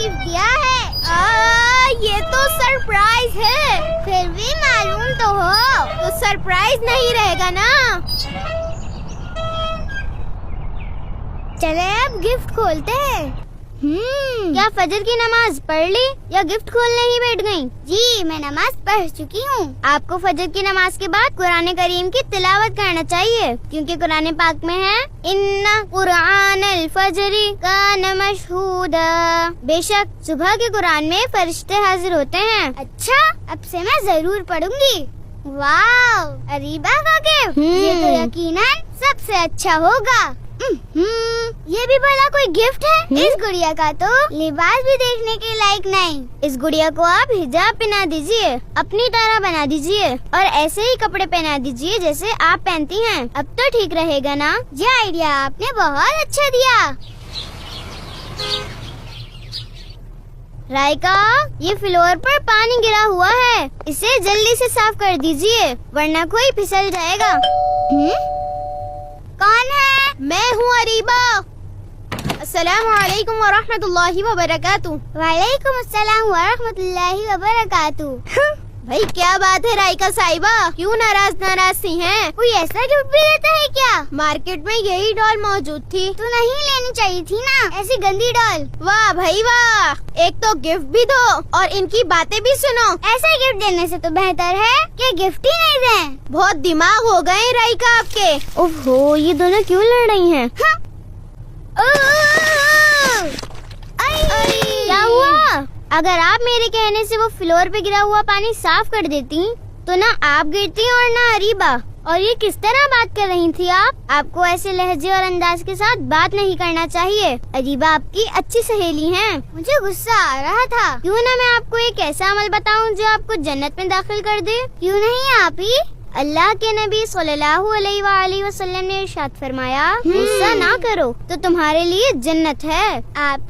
Gift दिया है। ये तो सरप्राइज है। फिर भी मालूम तो हो। तो सरप्राइज नहीं रहेगा ना। चले अब गिफ्ट खोलते हैं। क्या फजर की नमाज पढ़ ली या गिफ्ट खोलने ही बैठ गयी? जी मैं नमाज पढ़ चुकी हूँ। आपको फजर की नमाज के बाद कुरान करीम की तिलावत करना चाहिए, क्योंकि कुरान पाक में है इन्ना कुरानल फजरी कान मशहूदा। बेशक सुबह के कुरान में फरिश्ते हाजिर होते हैं। अच्छा, अब से मैं जरूर पढ़ूंगी। वाह अरीबा का गिफ्ट, ये तो यकीनन सबसे अच्छा होगा। ये भी बड़ा कोई गिफ्ट है। इस गुड़िया का तो लिबास भी देखने के लायक नहीं। इस गुड़िया को आप हिजाब पहना दीजिए, अपनी तरह बना दीजिए और ऐसे ही कपड़े पहना दीजिए जैसे आप पहनती हैं। अब तो ठीक रहेगा ना? ये आइडिया आपने बहुत अच्छा दिया। राइका, ये फ्लोर पर पानी गिरा हुआ है, इसे जल्दी से साफ कर दीजिए वरना कोई फिसल जाएगा। कौन है? मैं हूँ अरीबा। अस्सलामुअलैकुम वरहमतुल्लाहि वबरकातुह। वालेकुम अस्सलाम वरहमतुल्लाहि वबरकातुह। भाई क्या बात है राइका साहिबा, क्यों नाराज सी हैं? कोई ऐसा गिफ्ट भी देता है क्या? मार्केट में यही डॉल मौजूद थी। तो नहीं लेनी चाहिए थी ना ऐसी गंदी डॉल। वाह भाई वाह, एक तो गिफ्ट भी दो और इनकी बातें भी सुनो। ऐसा गिफ्ट देने से तो बेहतर है कि गिफ्ट ही नहीं दें। बहुत दिमाग हो गए राइका आपके। ओहो, ये दोनों क्यों लड़ रही हैं? क्या हुआ? अगर आप मेरे कहने से वो फ्लोर पे गिरा हुआ पानी साफ कर देती तो ना आप गिरती और ना अरीबा। और ये किस तरह बात कर रही थी आप? आपको ऐसे लहजे और अंदाज के साथ बात नहीं करना चाहिए। अरीबा आपकी अच्छी सहेली हैं। मुझे गुस्सा आ रहा था। क्यों ना मैं आपको एक ऐसा अमल बताऊं जो आपको जन्नत में दाखिल कर दे? क्यों नहीं आप ही? अल्लाह के नबी सल्लल्लाहु अलैहि वसल्लम ने इरशाद फरमाया, गुस्सा ना करो तो तुम्हारे लिए जन्नत है। आप